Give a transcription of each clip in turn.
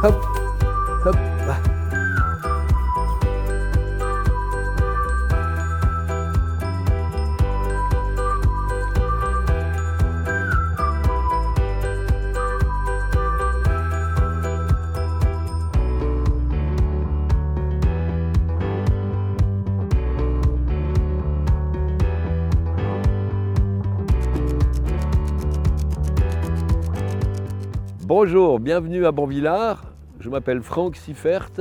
hop, hop. Bonjour, bienvenue à Banvillars. Je m'appelle Franck Siffert,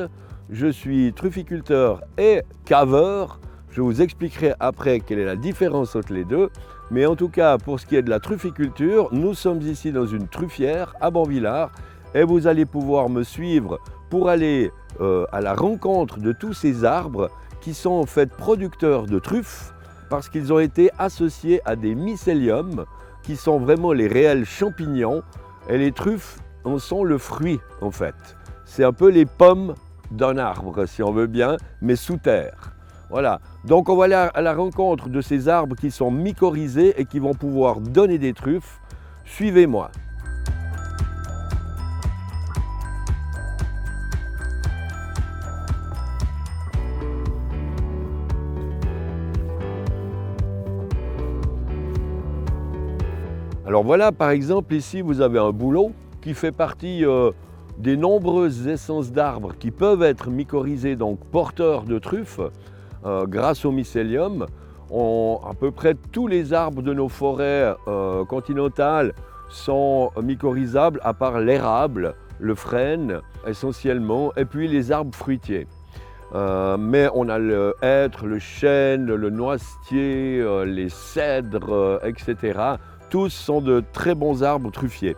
je suis trufficulteur et caveur. Je vous expliquerai après quelle est la différence entre les deux. Mais en tout cas, pour ce qui est de la trufficulture, nous sommes ici dans une truffière à Banvillars et vous allez pouvoir me suivre pour aller à la rencontre de tous ces arbres qui sont en fait producteurs de truffes parce qu'ils ont été associés à des mycéliums qui sont vraiment les réels champignons. Et les truffes en sont le fruit en fait. C'est un peu les pommes d'un arbre si on veut bien, mais sous terre. Voilà, donc on va aller à la rencontre de ces arbres qui sont mycorhizés et qui vont pouvoir donner des truffes. Suivez-moi. Alors voilà, par exemple, ici, vous avez un bouleau qui fait partie des nombreuses essences d'arbres qui peuvent être mycorhizées, donc porteurs de truffes, grâce au mycélium. À peu près tous les arbres de nos forêts continentales sont mycorhizables, à part l'érable, le frêne essentiellement, et puis les arbres fruitiers. Mais on a le hêtre, le chêne, le noisetier, les cèdres, etc. Tous sont de très bons arbres truffiers.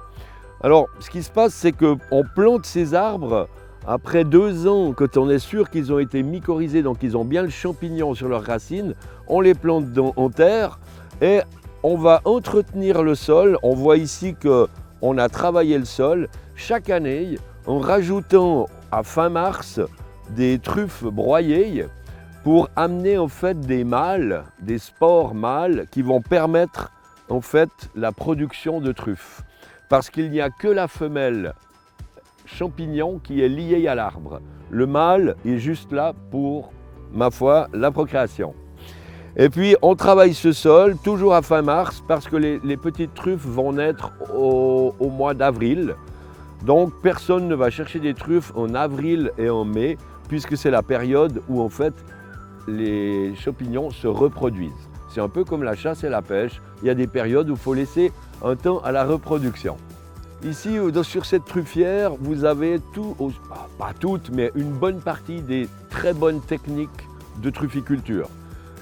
Alors, ce qui se passe, c'est qu'on plante ces arbres après 2 ans, quand on est sûr qu'ils ont été mycorhizés, donc ils ont bien le champignon sur leurs racines, on les plante en terre et on va entretenir le sol. On voit ici qu'on a travaillé le sol chaque année en rajoutant à fin mars des truffes broyées pour amener en fait des mâles, des spores mâles qui vont permettre en fait la production de truffes. Parce qu'il n'y a que la femelle champignon qui est liée à l'arbre. Le mâle est juste là pour, ma foi, la procréation. Et puis on travaille ce sol toujours à fin mars parce que les petites truffes vont naître au mois d'avril. Donc personne ne va chercher des truffes en avril et en mai puisque c'est la période où en fait les champignons se reproduisent. C'est un peu comme la chasse et la pêche. Il y a des périodes où il faut laisser un temps à la reproduction. Ici, sur cette truffière, vous avez pas toutes, mais une bonne partie des très bonnes techniques de trufficulture.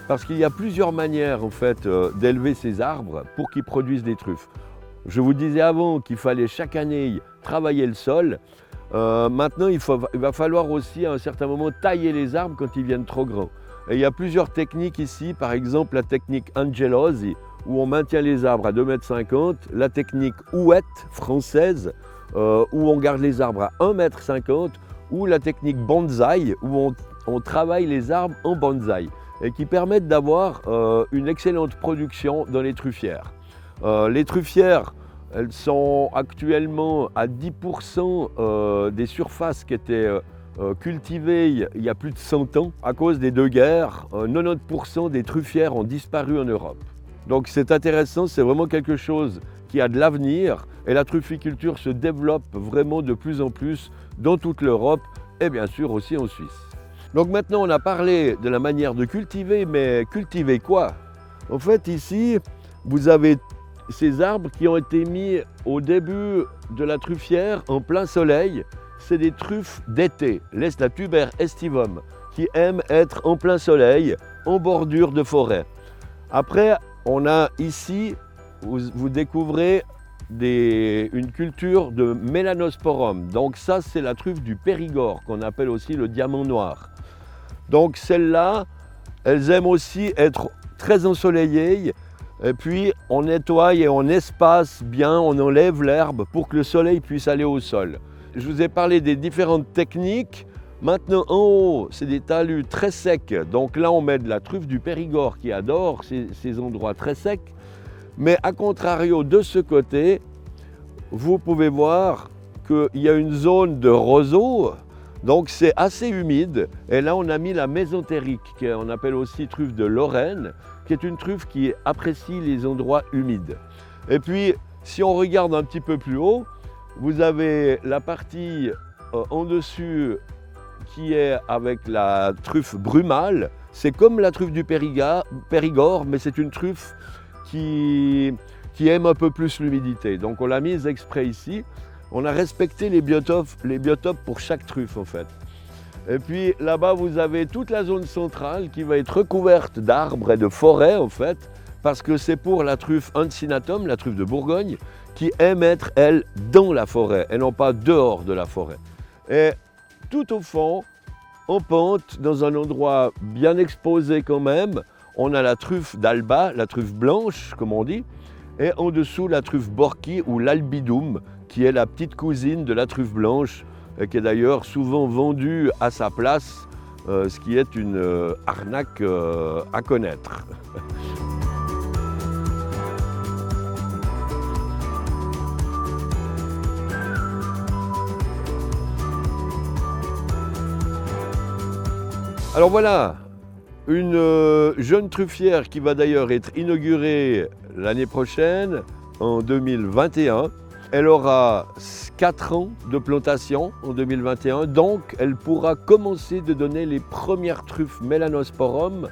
Parce qu'il y a plusieurs manières en fait d'élever ces arbres pour qu'ils produisent des truffes. Je vous disais avant qu'il fallait chaque année travailler le sol. Maintenant, il va falloir aussi à un certain moment tailler les arbres quand ils viennent trop grands. Et il y a plusieurs techniques ici, par exemple la technique Angelosi, où on maintient les arbres à 2,50 m, la technique Houette française, où on garde les arbres à 1,50 m, ou la technique Bonsaï, où on travaille les arbres en bonsaï, et qui permettent d'avoir une excellente production dans les truffières. Les truffières, elles sont actuellement à 10% des surfaces qui étaient cultivées il y a plus de 100 ans. À cause des 2 guerres, 90% des truffières ont disparu en Europe. Donc c'est intéressant, c'est vraiment quelque chose qui a de l'avenir et la trufficulture se développe vraiment de plus en plus dans toute l'Europe et bien sûr aussi en Suisse. Donc maintenant on a parlé de la manière de cultiver, mais cultiver quoi? En fait ici, vous avez ces arbres qui ont été mis au début de la truffière en plein soleil. C'est des truffes d'été, l'Estatuber estivum, qui aiment être en plein soleil, en bordure de forêt. Après, on a ici, vous découvrez une culture de Melanosporum. Donc ça, c'est la truffe du Périgord, qu'on appelle aussi le diamant noir. Donc celles-là, elles aiment aussi être très ensoleillées. Et puis on nettoie et on espace bien, on enlève l'herbe pour que le soleil puisse aller au sol. Je vous ai parlé des différentes techniques. Maintenant en haut, c'est des talus très secs. Donc là on met de la truffe du Périgord qui adore ces endroits très secs. Mais à contrario de ce côté, vous pouvez voir qu'il y a une zone de roseau, donc c'est assez humide. Et là, on a mis la mésentérique, qu'on appelle aussi truffe de Lorraine, qui est une truffe qui apprécie les endroits humides. Et puis, si on regarde un petit peu plus haut, vous avez la partie en dessus qui est avec la truffe brumale. C'est comme la truffe du Périgord, mais c'est une truffe qui aime un peu plus l'humidité. Donc on l'a mise exprès ici. On a respecté les biotopes pour chaque truffe en fait. Et puis là-bas, vous avez toute la zone centrale qui va être recouverte d'arbres et de forêts en fait, parce que c'est pour la truffe Uncinatum, la truffe de Bourgogne, qui aime être, elle, dans la forêt et non pas dehors de la forêt. Et tout au fond, en pente, dans un endroit bien exposé quand même, on a la truffe d'Alba, la truffe blanche, comme on dit, et en dessous la truffe Borki ou l'Albidum, qui est la petite cousine de la truffe blanche, et qui est d'ailleurs souvent vendue à sa place, ce qui est une arnaque à connaître. Alors voilà, une jeune truffière qui va d'ailleurs être inaugurée l'année prochaine, en 2021. Elle aura 4 ans de plantation en 2021, donc elle pourra commencer de donner les premières truffes Melanosporum,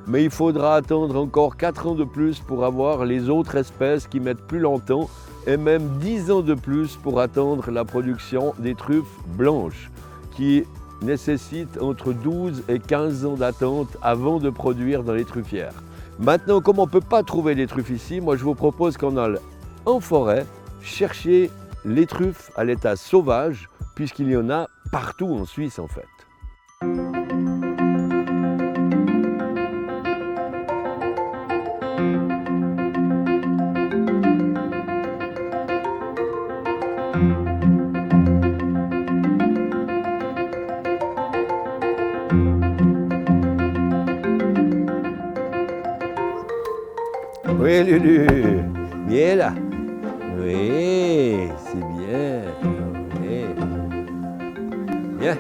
mais il faudra attendre encore 4 ans de plus pour avoir les autres espèces qui mettent plus longtemps, et même 10 ans de plus pour attendre la production des truffes blanches, qui nécessite entre 12 et 15 ans d'attente avant de produire dans les truffières. Maintenant, comme on ne peut pas trouver des truffes ici, moi je vous propose qu'on aille en forêt chercher les truffes à l'état sauvage, puisqu'il y en a partout en Suisse en fait. Oui, Lulu, viens là. Oui, c'est bien. Oui. Viens.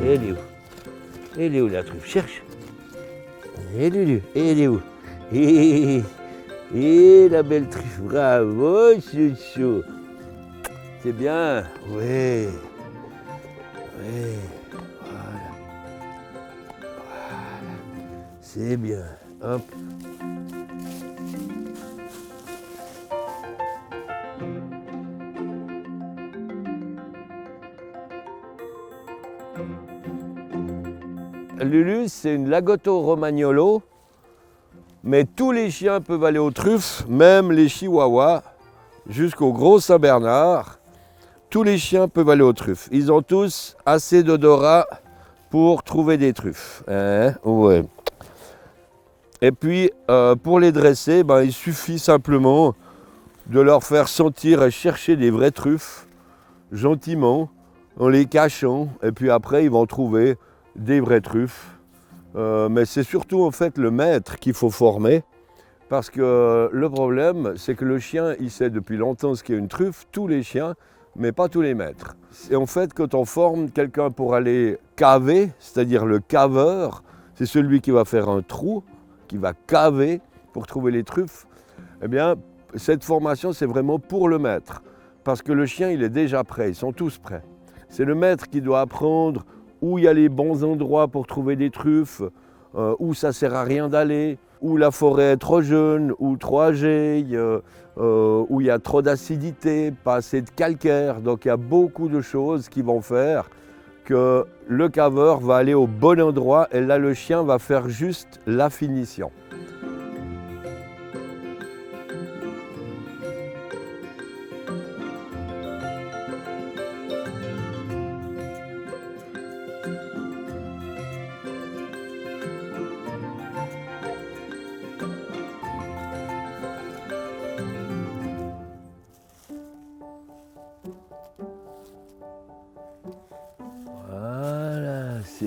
Elle est où? Elle est où la truffe? Cherche. Elle est où? Elle est où? Et la belle truffe, bravo, chouchou. C'est bien. Oui. Oui. Voilà. Voilà. C'est bien. Hop. Lulu, c'est une Lagotto romagnolo, mais tous les chiens peuvent aller aux truffes, même les chihuahuas, jusqu'au gros Saint-Bernard. Tous les chiens peuvent aller aux truffes. Ils ont tous assez d'odorat pour trouver des truffes. Hein? Ouais. Et puis, pour les dresser, il suffit simplement de leur faire sentir et chercher des vraies truffes, gentiment, en les cachant, et puis après, ils vont trouver des vraies truffes. Mais c'est surtout en fait le maître qu'il faut former, parce que le problème, c'est que le chien, il sait depuis longtemps ce qu'est une truffe, tous les chiens, mais pas tous les maîtres. Et en fait, quand on forme quelqu'un pour aller caver, c'est-à-dire le caveur, c'est celui qui va faire un trou, qui va caver pour trouver les truffes, eh bien, cette formation, c'est vraiment pour le maître, parce que le chien, il est déjà prêt, ils sont tous prêts. C'est le maître qui doit apprendre où il y a les bons endroits pour trouver des truffes, où ça ne sert à rien d'aller, où la forêt est trop jeune, ou trop âgée, où il y a trop d'acidité, pas assez de calcaire. Donc il y a beaucoup de choses qui vont faire que le caveur va aller au bon endroit et là le chien va faire juste la finition.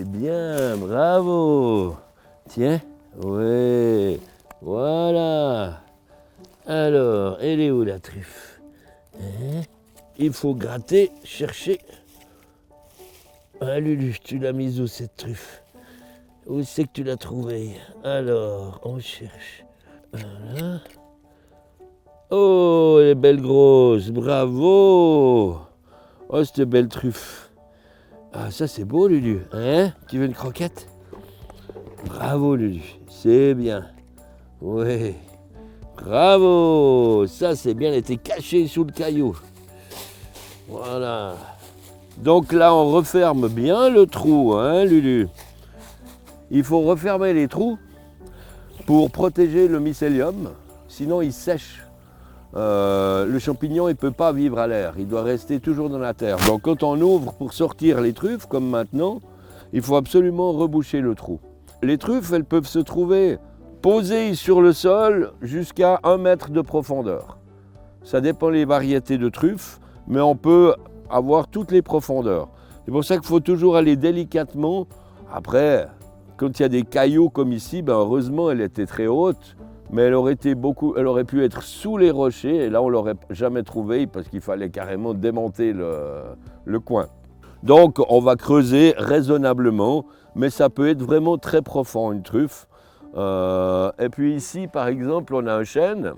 bien, bravo. Tiens, ouais, voilà. Alors, elle est où la truffe? Hein? Il faut gratter, chercher. Ah Lulu, tu l'as mise où cette truffe? Où c'est que tu l'as trouvée? Alors, on cherche. Voilà. Oh, elle est belle grosse, bravo! Oh, cette belle truffe. Ah, ça c'est beau Lulu, hein? Tu veux une croquette? Bravo Lulu, c'est bien. Ouais, bravo! Ça c'est bien, elle était cachée sous le caillou. Voilà. Donc là, on referme bien le trou, hein Lulu? Il faut refermer les trous pour protéger le mycélium, sinon il sèche. Le champignon, il ne peut pas vivre à l'air, il doit rester toujours dans la terre. Donc quand on ouvre pour sortir les truffes, comme maintenant, il faut absolument reboucher le trou. Les truffes, elles peuvent se trouver posées sur le sol jusqu'à 1 mètre de profondeur. Ça dépend des variétés de truffes, mais on peut avoir toutes les profondeurs. C'est pour ça qu'il faut toujours aller délicatement. Après, quand il y a des cailloux comme ici, ben heureusement, elle était très haute. Mais elle aurait pu être sous les rochers et là on ne l'aurait jamais trouvée parce qu'il fallait carrément démonter le coin. Donc on va creuser raisonnablement, mais ça peut être vraiment très profond une truffe. Et puis ici par exemple on a un chêne,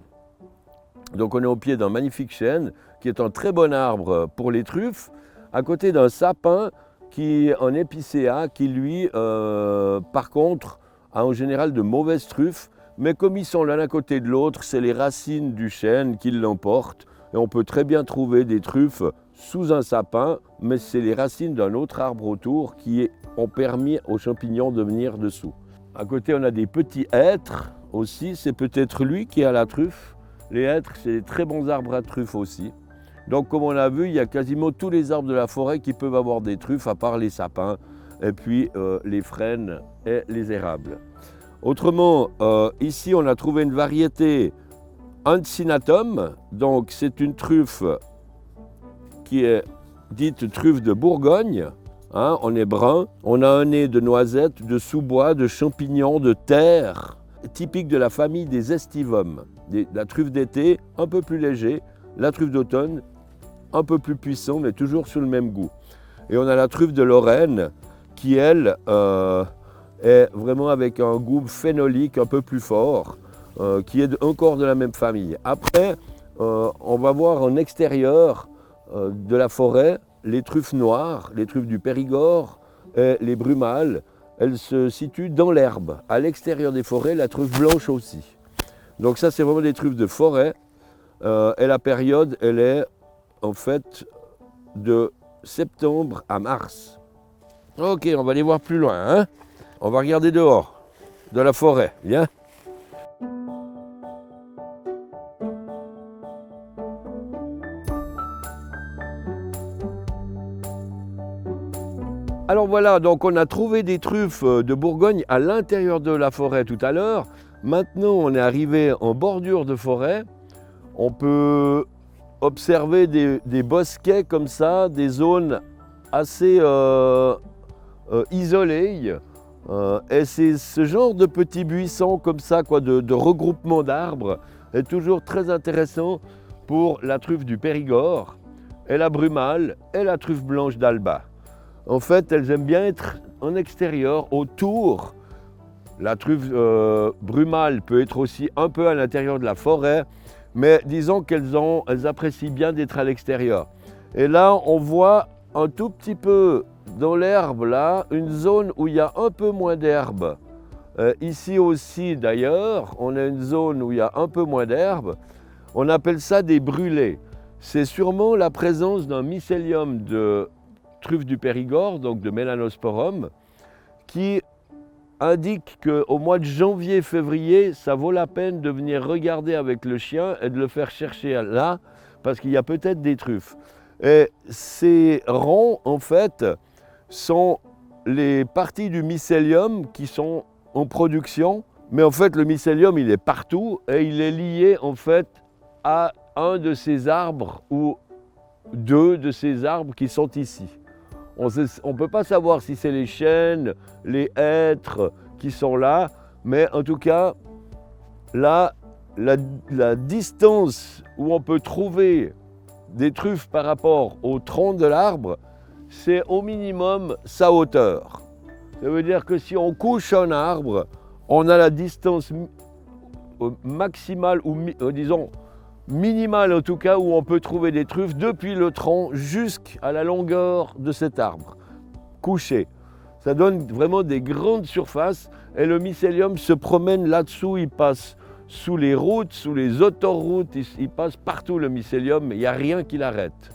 donc on est au pied d'un magnifique chêne qui est un très bon arbre pour les truffes, à côté d'un sapin qui est un épicéa qui lui par contre a en général de mauvaises truffes. Mais comme ils sont l'un à côté de l'autre, c'est les racines du chêne qui l'emportent. Et on peut très bien trouver des truffes sous un sapin, mais c'est les racines d'un autre arbre autour qui ont permis aux champignons de venir dessous. À côté, on a des petits hêtres aussi. C'est peut-être lui qui a la truffe. Les hêtres, c'est des très bons arbres à truffes aussi. Donc comme on a vu, il y a quasiment tous les arbres de la forêt qui peuvent avoir des truffes, à part les sapins, et puis les frênes et les érables. Autrement, ici on a trouvé une variété Ancinatum, donc c'est une truffe qui est dite truffe de Bourgogne, hein, on est brun, on a un nez de noisettes, de sous-bois, de champignons, de terre, typique de la famille des estivums. La truffe d'été, un peu plus léger, la truffe d'automne, un peu plus puissant, mais toujours sous le même goût. Et on a la truffe de Lorraine, qui elle, est vraiment avec un goût phénolique un peu plus fort, qui est encore de la même famille. Après, on va voir en extérieur de la forêt les truffes noires, les truffes du Périgord et les brumales. Elles se situent dans l'herbe. À l'extérieur des forêts, la truffe blanche aussi. Donc ça, c'est vraiment des truffes de forêt. Et la période, elle est en fait de septembre à mars. Ok, on va aller voir plus loin, hein? On va regarder dehors, de la forêt, viens. Alors voilà, donc on a trouvé des truffes de Bourgogne à l'intérieur de la forêt tout à l'heure. Maintenant, on est arrivé en bordure de forêt. On peut observer des bosquets comme ça, des zones assez isolées. Et c'est ce genre de petits buissons comme ça, quoi, de regroupement d'arbres, est toujours très intéressant pour la truffe du Périgord, et la brumale, et la truffe blanche d'Alba. En fait, elles aiment bien être en extérieur, autour. La truffe brumale peut être aussi un peu à l'intérieur de la forêt, mais disons qu'elles apprécient bien d'être à l'extérieur. Et là, on voit un tout petit peu dans l'herbe, là, une zone où il y a un peu moins d'herbe. Ici aussi, d'ailleurs, on a une zone où il y a un peu moins d'herbe. On appelle ça des brûlés. C'est sûrement la présence d'un mycélium de truffe du Périgord, donc de Melanosporum, qui indique qu'au mois de janvier-février, ça vaut la peine de venir regarder avec le chien et de le faire chercher là, parce qu'il y a peut-être des truffes. Et ces ronds, en fait, sont les parties du mycélium qui sont en production. Mais en fait, le mycélium, il est partout et il est lié, en fait, à un de ces arbres ou deux de ces arbres qui sont ici. On ne peut pas savoir si c'est les chênes, les hêtres qui sont là, mais en tout cas, là, la distance où on peut trouver des truffes par rapport au tronc de l'arbre, c'est au minimum sa hauteur. Ça veut dire que si on couche un arbre, on a la distance maximale, ou disons minimale en tout cas, où on peut trouver des truffes depuis le tronc jusqu'à la longueur de cet arbre, couché. Ça donne vraiment des grandes surfaces et le mycélium se promène là-dessous, il passe sous les routes, sous les autoroutes, il passe partout le mycélium, mais il n'y a rien qui l'arrête.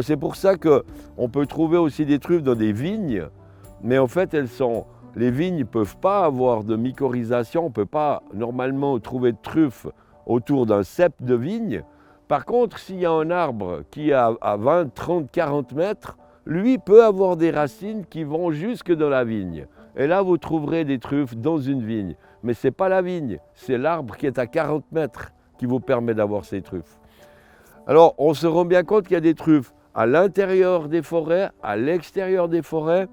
C'est pour ça qu'on peut trouver aussi des truffes dans des vignes, mais en fait les vignes ne peuvent pas avoir de mycorhisation, on ne peut pas normalement trouver de truffes autour d'un cep de vigne. Par contre, s'il y a un arbre qui est à 20, 30, 40 mètres, lui peut avoir des racines qui vont jusque dans la vigne. Et là, vous trouverez des truffes dans une vigne. Mais ce n'est pas la vigne, c'est l'arbre qui est à 40 mètres qui vous permet d'avoir ces truffes. Alors, on se rend bien compte qu'il y a des truffes à l'intérieur des forêts, à l'extérieur des forêts.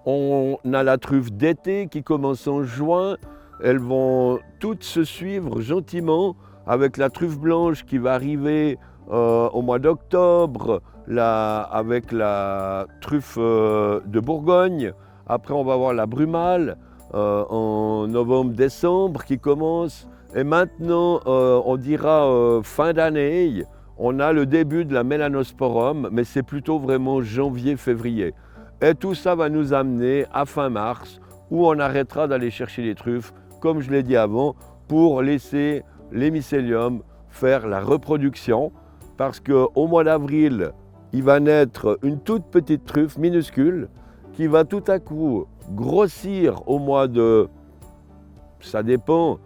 On a la truffe d'été qui commence en juin. Elles vont toutes se suivre gentiment avec la truffe blanche qui va arriver au mois d'octobre, avec la truffe de Bourgogne. Après, on va avoir la brumale en novembre-décembre qui commence. Et maintenant, on dira fin d'année, on a le début de la mélanosporum, mais c'est plutôt vraiment janvier-février. Et tout ça va nous amener à fin mars, où on arrêtera d'aller chercher les truffes, comme je l'ai dit avant, pour laisser les mycéliums faire la reproduction. Parce qu'au mois d'avril, il va naître une toute petite truffe minuscule qui va tout à coup grossir au mois de, ça dépend,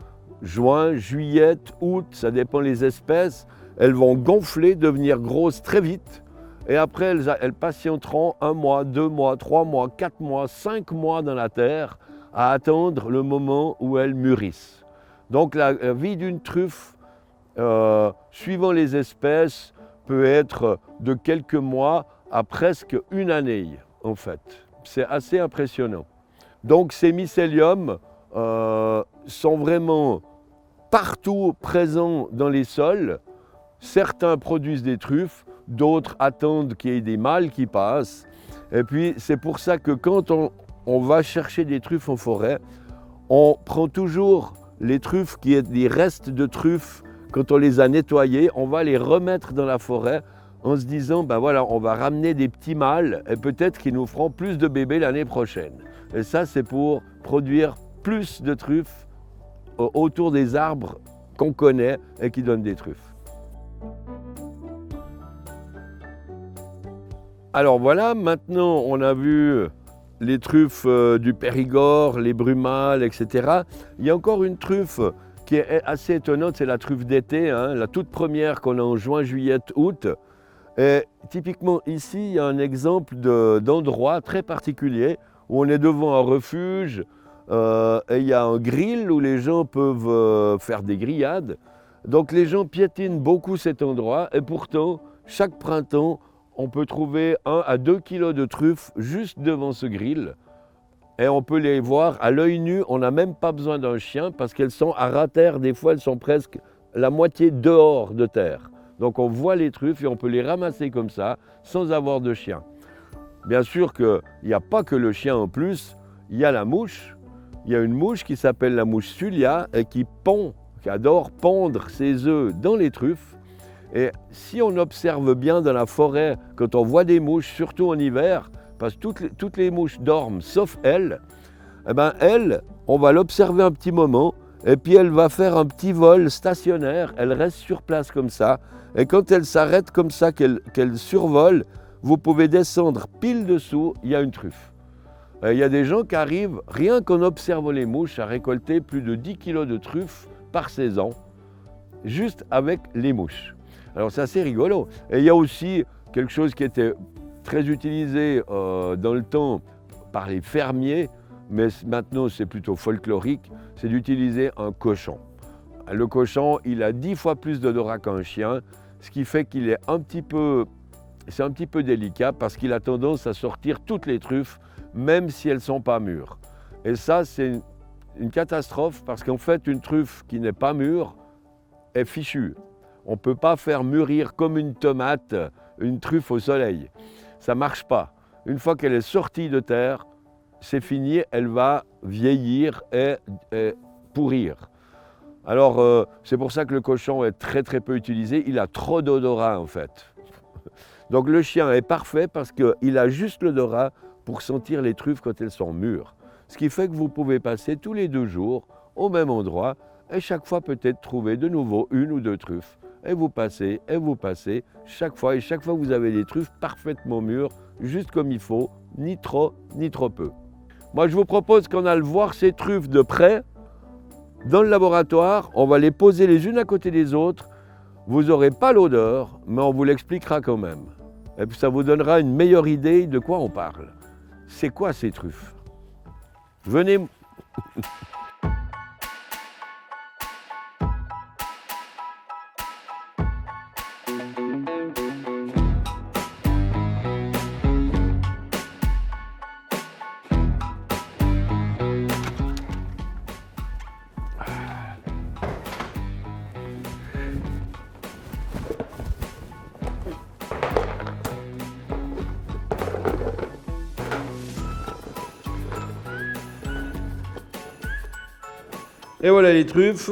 juin, juillet, août, ça dépend les espèces. Elles vont gonfler, devenir grosses très vite. Et après, elles patienteront 1 mois, 2 mois, 3 mois, 4 mois, 5 mois dans la terre à attendre le moment où elles mûrissent. Donc la vie d'une truffe, suivant les espèces, peut être de quelques mois à presque une année, en fait. C'est assez impressionnant. Donc ces mycéliums sont vraiment partout présents dans les sols. Certains produisent des truffes, d'autres attendent qu'il y ait des mâles qui passent. Et puis c'est pour ça que quand on va chercher des truffes en forêt, on prend toujours les truffes qui sont des restes de truffes. Quand on les a nettoyées, on va les remettre dans la forêt en se disant, ben voilà, on va ramener des petits mâles et peut-être qu'ils nous feront plus de bébés l'année prochaine. Et ça, c'est pour produire plus de truffes autour des arbres qu'on connaît et qui donnent des truffes. Alors voilà, maintenant on a vu les truffes du Périgord, les brumales, etc. Il y a encore une truffe qui est assez étonnante, c'est la truffe d'été, hein, la toute première qu'on a en juin, juillet, août. Et typiquement ici, il y a un exemple d'endroit très particulier où on est devant un refuge et il y a un grill où les gens peuvent faire des grillades. Donc les gens piétinent beaucoup cet endroit et pourtant, chaque printemps, on peut trouver 1 à 2 kilos de truffes juste devant ce grill. Et on peut les voir à l'œil nu, on n'a même pas besoin d'un chien parce qu'elles sont à ras terre, des fois elles sont presque la moitié dehors de terre. Donc on voit les truffes et on peut les ramasser comme ça, sans avoir de chien. Bien sûr qu'il n'y a pas que le chien en plus, il y a la mouche. Il y a une mouche qui s'appelle la mouche Sulia et qui adore pondre ses œufs dans les truffes. Et si on observe bien dans la forêt, quand on voit des mouches, surtout en hiver, parce que toutes les mouches dorment sauf elle, eh ben elle, on va l'observer un petit moment et puis elle va faire un petit vol stationnaire, elle reste sur place comme ça et quand elle s'arrête comme ça, qu'elle survole, vous pouvez descendre pile dessous, il y a une truffe. Il y a des gens qui arrivent, rien qu'en observant les mouches, à récolter plus de 10 kilos de truffes par saison, juste avec les mouches. Alors c'est assez rigolo. Et il y a aussi quelque chose qui était très utilisé dans le temps par les fermiers, mais maintenant c'est plutôt folklorique, c'est d'utiliser un cochon. Le cochon, il a 10 fois plus d'odorat qu'un chien, ce qui fait qu'il est un petit peu c'est un petit peu délicat parce qu'il a tendance à sortir toutes les truffes, même si elles ne sont pas mûres. Et ça, c'est une catastrophe parce qu'en fait, une truffe qui n'est pas mûre est fichue. On ne peut pas faire mûrir comme une tomate une truffe au soleil. Ça ne marche pas. Une fois qu'elle est sortie de terre, c'est fini, elle va vieillir et pourrir. Alors, c'est pour ça que le cochon est très très peu utilisé. Il a trop d'odorat en fait. Donc le chien est parfait parce qu'il a juste l'odorat pour sentir les truffes quand elles sont mûres. Ce qui fait que vous pouvez passer tous les 2 jours au même endroit et chaque fois peut-être trouver de nouveau 1 ou 2 truffes. Et vous passez, chaque fois. Et chaque fois vous avez des truffes parfaitement mûres, juste comme il faut, ni trop peu. Moi je vous propose qu'on aille voir ces truffes de près. Dans le laboratoire, on va les poser les unes à côté des autres. Vous n'aurez pas l'odeur, mais on vous l'expliquera quand même. Et puis ça vous donnera une meilleure idée de quoi on parle. C'est quoi ces truffes? Venez. Et voilà les truffes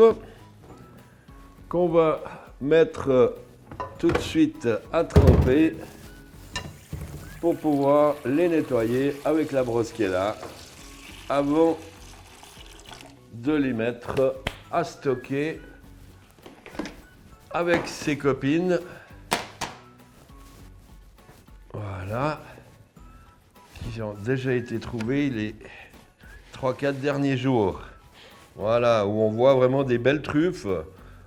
qu'on va mettre tout de suite à tremper pour pouvoir les nettoyer avec la brosse qui est là avant de les mettre à stocker avec ses copines. Voilà, qui ont déjà été trouvées les 3-4 derniers jours. Voilà, où on voit vraiment des belles truffes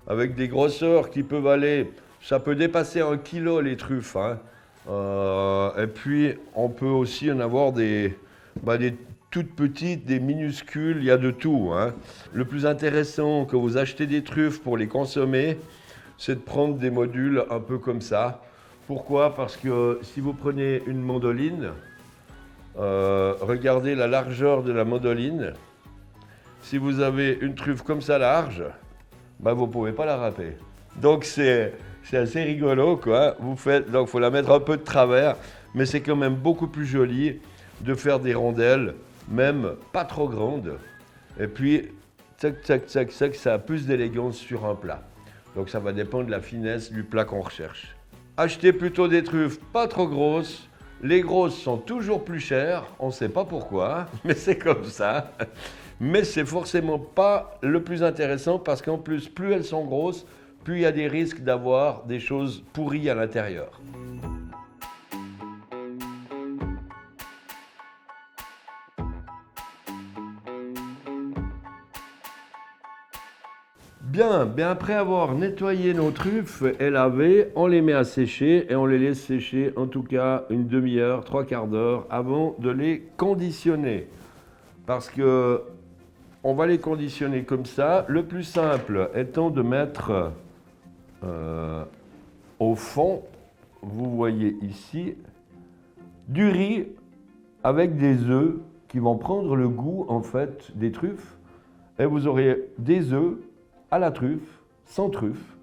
avec des grosseurs qui peuvent aller, ça peut dépasser 1 kilo les truffes. Hein. Et puis on peut aussi en avoir des toutes petites, des minuscules, il y a de tout. Hein. Le plus intéressant quand vous achetez des truffes pour les consommer, c'est de prendre des modules un peu comme ça. Pourquoi? Parce que si vous prenez une mandoline, regardez la largeur de la mandoline. Si vous avez une truffe comme ça large, vous ne pouvez pas la râper. Donc c'est assez rigolo, quoi. Donc il faut la mettre un peu de travers, mais c'est quand même beaucoup plus joli de faire des rondelles, même pas trop grandes. Et puis, tac, tac, tac, tac, ça a plus d'élégance sur un plat. Donc ça va dépendre de la finesse du plat qu'on recherche. Achetez plutôt des truffes pas trop grosses. Les grosses sont toujours plus chères, on ne sait pas pourquoi, mais c'est comme ça. Mais c'est forcément pas le plus intéressant parce qu'en plus, plus elles sont grosses, plus il y a des risques d'avoir des choses pourries à l'intérieur. Bien après avoir nettoyé nos truffes et lavé, on les met à sécher et on les laisse sécher en tout cas une demi-heure, 3/4 d'heure avant de les conditionner. Parce que on va les conditionner comme ça. Le plus simple étant de mettre au fond, vous voyez ici, du riz avec des œufs qui vont prendre le goût en fait des truffes. Et vous aurez des œufs à la truffe, sans truffe,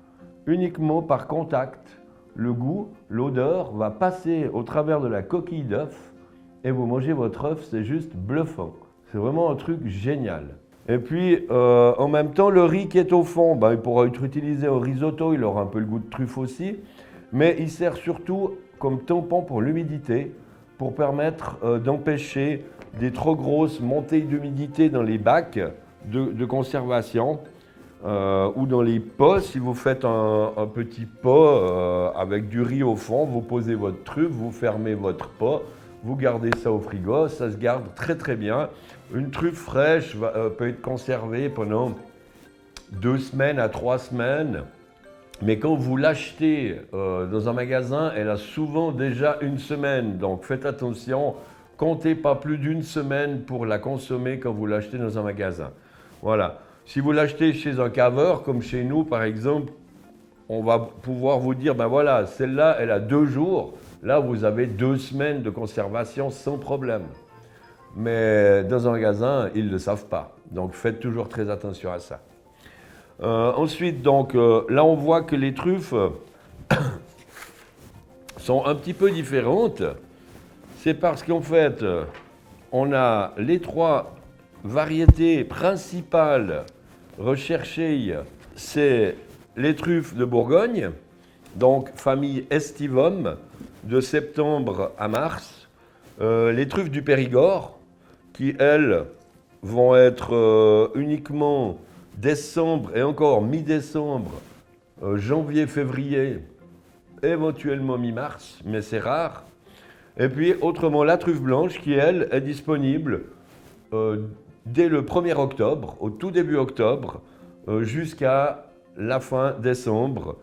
uniquement par contact. Le goût, l'odeur va passer au travers de la coquille d'œuf et vous mangez votre œuf, c'est juste bluffant. C'est vraiment un truc génial. Et puis, en même temps, le riz qui est au fond, il pourra être utilisé au risotto, il aura un peu le goût de truffe aussi, mais il sert surtout comme tampon pour l'humidité, pour permettre d'empêcher des trop grosses montées d'humidité dans les bacs de conservation ou dans les pots. Si vous faites un petit pot avec du riz au fond, vous posez votre truffe, vous fermez votre pot, vous gardez ça au frigo, ça se garde très très bien. Une truffe fraîche peut être conservée pendant 2 semaines à 3 semaines. Mais quand vous l'achetez dans un magasin, elle a souvent déjà 1 semaine. Donc faites attention, comptez pas plus d'1 semaine pour la consommer quand vous l'achetez dans un magasin. Voilà. Si vous l'achetez chez un caveur, comme chez nous par exemple, on va pouvoir vous dire, voilà, celle-là, elle a 2 jours. Là, vous avez 2 semaines de conservation sans problème. Mais dans un magasin, ils ne le savent pas. Donc faites toujours très attention à ça. Ensuite, donc, là, on voit que les truffes sont un petit peu différentes. C'est parce qu'en fait, on a les 3 variétés principales recherchées, c'est les truffes de Bourgogne, donc famille Estivum, de septembre à mars, les truffes du Périgord, qui elles vont être uniquement décembre et encore mi-décembre, janvier, février, éventuellement mi-mars, mais c'est rare. Et puis autrement la truffe blanche qui elle est disponible dès le 1er octobre, au tout début octobre, jusqu'à la fin décembre.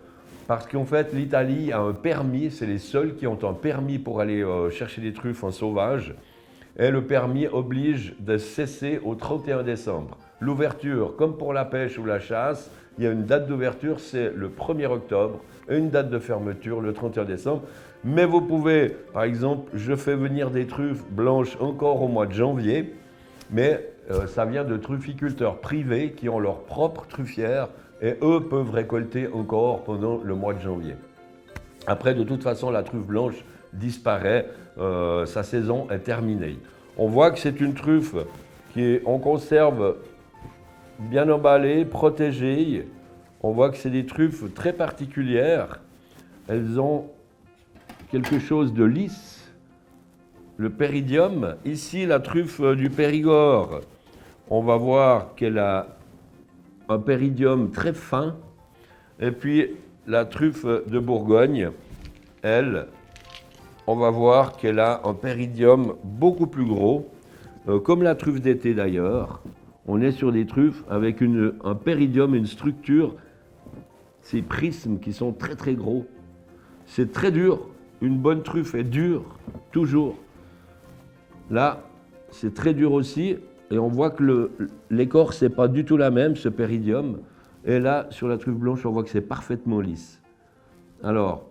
Parce qu'en fait, l'Italie a un permis, c'est les seuls qui ont un permis pour aller chercher des truffes en sauvage. Et le permis oblige de cesser au 31 décembre. L'ouverture, comme pour la pêche ou la chasse, il y a une date d'ouverture, c'est le 1er octobre, et une date de fermeture, le 31 décembre. Mais vous pouvez, par exemple, je fais venir des truffes blanches encore au mois de janvier, mais ça vient de trufficulteurs privés qui ont leur propre truffière, et eux peuvent récolter encore pendant le mois de janvier. Après, de toute façon, la truffe blanche disparaît, sa saison est terminée. On voit que c'est une truffe qu'on conserve bien emballée, protégée. On voit que c'est des truffes très particulières. Elles ont quelque chose de lisse, le péridium. Ici, la truffe du Périgord, on va voir qu'elle a un péridium très fin, et puis la truffe de Bourgogne, elle, on va voir qu'elle a un péridium beaucoup plus gros, comme la truffe d'été d'ailleurs. On est sur des truffes avec un péridium, une structure, ces prismes qui sont très très gros. C'est très dur, une bonne truffe est dure, toujours. Là, c'est très dur aussi. Et on voit que l'écorce n'est pas du tout la même, ce péridium. Et là, sur la truffe blanche, on voit que c'est parfaitement lisse. Alors,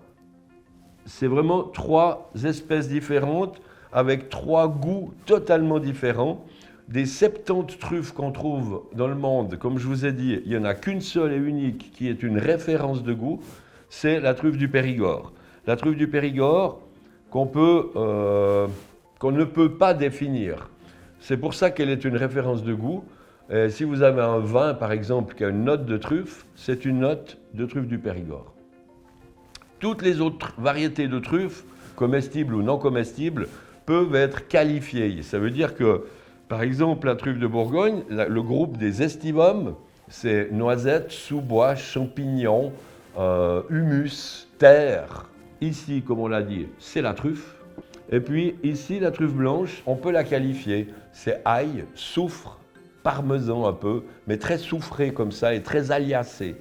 c'est vraiment 3 espèces différentes, avec 3 goûts totalement différents. Des 70 truffes qu'on trouve dans le monde, comme je vous ai dit, il n'y en a qu'une seule et unique qui est une référence de goût, c'est la truffe du Périgord. La truffe du Périgord qu'on ne peut pas définir. C'est pour ça qu'elle est une référence de goût. Et si vous avez un vin, par exemple, qui a une note de truffe, c'est une note de truffe du Périgord. Toutes les autres variétés de truffes, comestibles ou non comestibles, peuvent être qualifiées. Ça veut dire que, par exemple, la truffe de Bourgogne, le groupe des Estivum, c'est noisettes, sous-bois, champignons, humus, terre. Ici, comme on l'a dit, c'est la truffe. Et puis ici, la truffe blanche, on peut la qualifier. C'est ail, soufre, parmesan un peu, mais très soufré comme ça et très aliacé.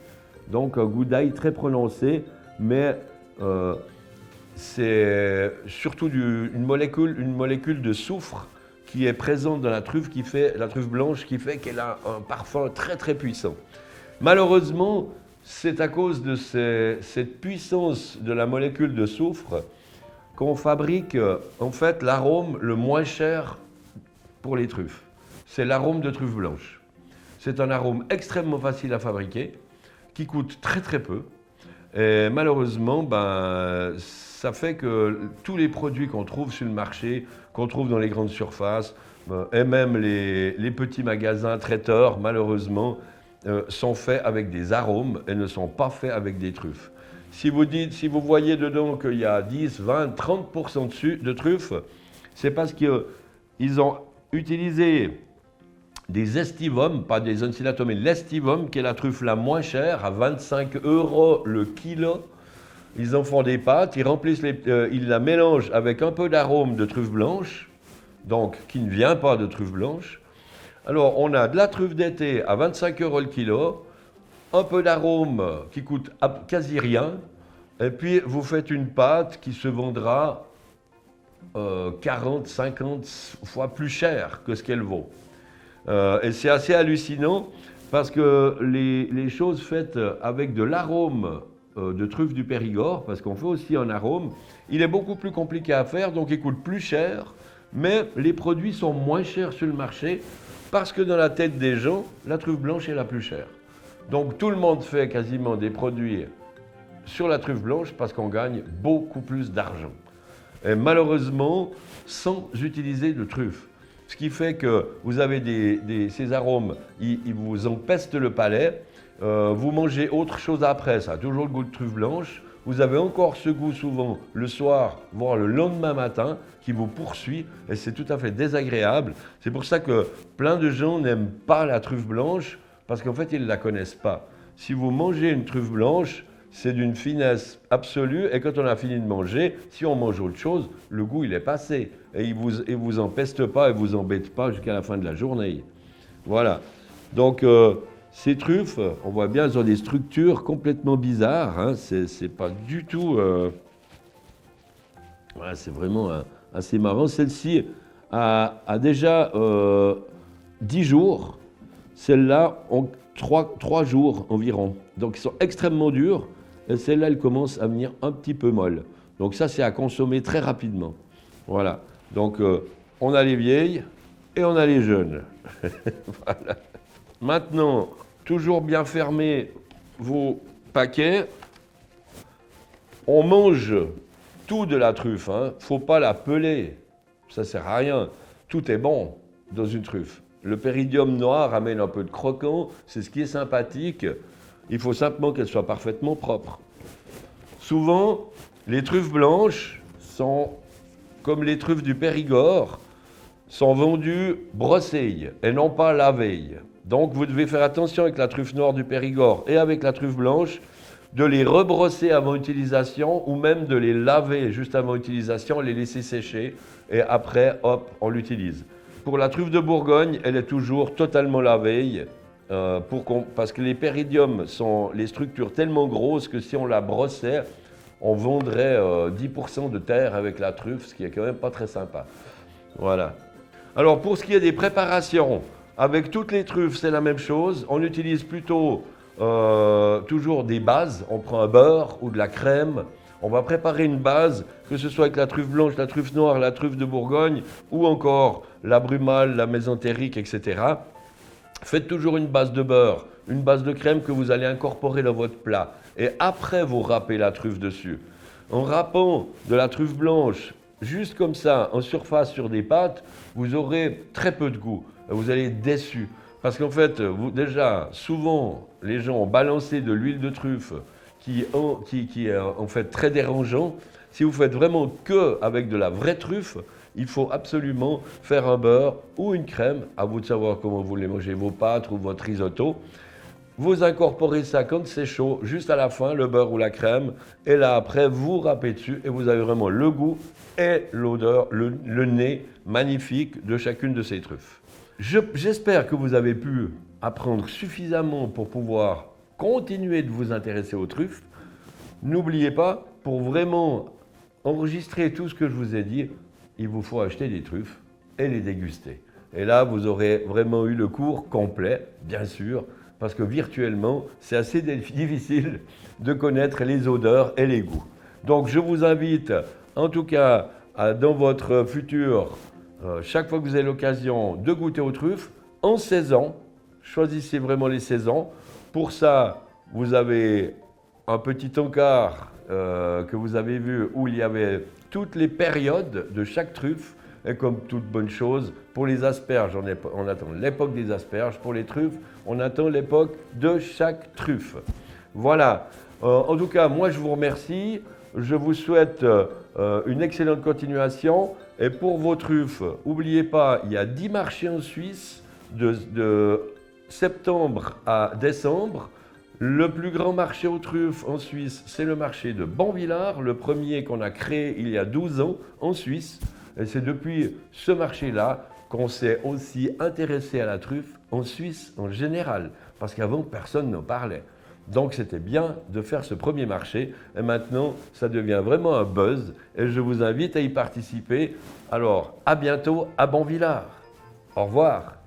Donc un goût d'ail très prononcé, mais c'est surtout une molécule de soufre qui est présente dans la truffe, la truffe blanche, qui fait qu'elle a un parfum très très puissant. Malheureusement, c'est à cause de cette puissance de la molécule de soufre qu'on fabrique en fait l'arôme le moins cher pour les truffes. C'est l'arôme de truffe blanche. C'est un arôme extrêmement facile à fabriquer, qui coûte très très peu. Et malheureusement, ça fait que tous les produits qu'on trouve sur le marché, qu'on trouve dans les grandes surfaces, et même les petits magasins traiteurs, malheureusement, sont faits avec des arômes et ne sont pas faits avec des truffes. Si vous voyez dedans qu'il y a 10, 20, 30% de truffes, c'est parce qu'ils ont utilisé des estivums, pas des ensilatum, mais l'estivum, qui est la truffe la moins chère, à 25 € le kilo. Ils en font des pâtes, ils la mélangent avec un peu d'arôme de truffe blanche, donc qui ne vient pas de truffe blanche. Alors, on a de la truffe d'été à 25 € le kilo, un peu d'arôme qui coûte quasi rien, et puis vous faites une pâte qui se vendra 40, 50 fois plus cher que ce qu'elle vaut. Et c'est assez hallucinant parce que les choses faites avec de l'arôme de truffes du Périgord, parce qu'on fait aussi un arôme. Il est beaucoup plus compliqué à faire, donc il coûte plus cher, mais les produits sont moins chers sur le marché, parce que dans la tête des gens, la truffe blanche est la plus chère. Donc tout le monde fait quasiment des produits sur la truffe blanche, parce qu'on gagne beaucoup plus d'argent. Et malheureusement, sans utiliser de truffe. Ce qui fait que vous avez ces arômes, ils vous empestent le palais. Vous mangez autre chose après, ça a toujours le goût de truffe blanche. Vous avez encore ce goût souvent le soir, voire le lendemain matin, qui vous poursuit et c'est tout à fait désagréable. C'est pour ça que plein de gens n'aiment pas la truffe blanche parce qu'en fait, ils ne la connaissent pas. Si vous mangez une truffe blanche, c'est d'une finesse absolue et quand on a fini de manger, si on mange autre chose, le goût il est passé et il vous empeste pas et vous embête pas jusqu'à la fin de la journée. Voilà. Donc ces truffes, on voit bien, elles ont des structures complètement bizarres. Hein. C'est pas du tout. Voilà, c'est vraiment assez marrant. Celle-ci a déjà 10 jours. Celle-là ont 3 jours environ. Donc ils sont extrêmement durs. Et celle-là, elle commence à venir un petit peu molle. Donc ça, c'est à consommer très rapidement. Voilà. Donc on a les vieilles et on a les jeunes. Voilà. Maintenant, toujours bien fermer vos paquets. On mange tout de la truffe. Hein. Faut pas la peler. Ça sert à rien. Tout est bon dans une truffe. Le péridium noir amène un peu de croquant. C'est ce qui est sympathique. Il faut simplement qu'elle soit parfaitement propre. Souvent, les truffes blanches sont, comme les truffes du Périgord, sont vendues brossées et non pas lavées. Donc vous devez faire attention avec la truffe noire du Périgord et avec la truffe blanche, de les rebrosser avant utilisation ou même de les laver juste avant utilisation, les laisser sécher et après, hop, on l'utilise. Pour la truffe de Bourgogne, elle est toujours totalement lavée. Parce que les péridiums sont les structures tellement grosses que si on la brossait, on vendrait 10% de terre avec la truffe, ce qui est quand même pas très sympa. Voilà. Alors pour ce qui est des préparations, avec toutes les truffes, c'est la même chose. On utilise plutôt toujours des bases. On prend un beurre ou de la crème. On va préparer une base, que ce soit avec la truffe blanche, la truffe noire, la truffe de Bourgogne ou encore la brumale, la mésentérique, etc. Faites toujours une base de beurre, une base de crème que vous allez incorporer dans votre plat. Et après, vous râpez la truffe dessus. En râpant de la truffe blanche, juste comme ça, en surface sur des pâtes, vous aurez très peu de goût. Vous allez être déçu. Parce qu'en fait, déjà, souvent, les gens ont balancé de l'huile de truffe qui est en fait très dérangeant. Si vous faites vraiment que avec de la vraie truffe, il faut absolument faire un beurre ou une crème, à vous de savoir comment vous voulez manger vos pâtes ou votre risotto. Vous incorporez ça quand c'est chaud, juste à la fin, le beurre ou la crème, et là après, vous râpez dessus et vous avez vraiment le goût et l'odeur, le nez magnifique de chacune de ces truffes. J'espère que vous avez pu apprendre suffisamment pour pouvoir continuer de vous intéresser aux truffes. N'oubliez pas, pour vraiment enregistrer tout ce que je vous ai dit, il vous faut acheter des truffes et les déguster. Et là, vous aurez vraiment eu le cours complet, bien sûr, parce que virtuellement, c'est assez difficile de connaître les odeurs et les goûts. Donc, je vous invite, en tout cas, dans votre futur, chaque fois que vous avez l'occasion de goûter aux truffes, en saison, choisissez vraiment les saisons. Pour ça, vous avez un petit encart que vous avez vu où il y avait toutes les périodes de chaque truffe. Et comme toute bonne chose, pour les asperges, on attend l'époque des asperges. Pour les truffes, on attend l'époque de chaque truffe. Voilà. En tout cas, moi, je vous remercie. Je vous souhaite une excellente continuation. Et pour vos truffes, n'oubliez pas, il y a 10 marchés en Suisse de septembre à décembre. Le plus grand marché aux truffes en Suisse, c'est le marché de Banvillars, le premier qu'on a créé il y a 12 ans en Suisse. Et c'est depuis ce marché-là qu'on s'est aussi intéressé à la truffe en Suisse en général, parce qu'avant, personne n'en parlait. Donc c'était bien de faire ce premier marché, et maintenant, ça devient vraiment un buzz, et je vous invite à y participer. Alors, à bientôt à Banvillars. Au revoir.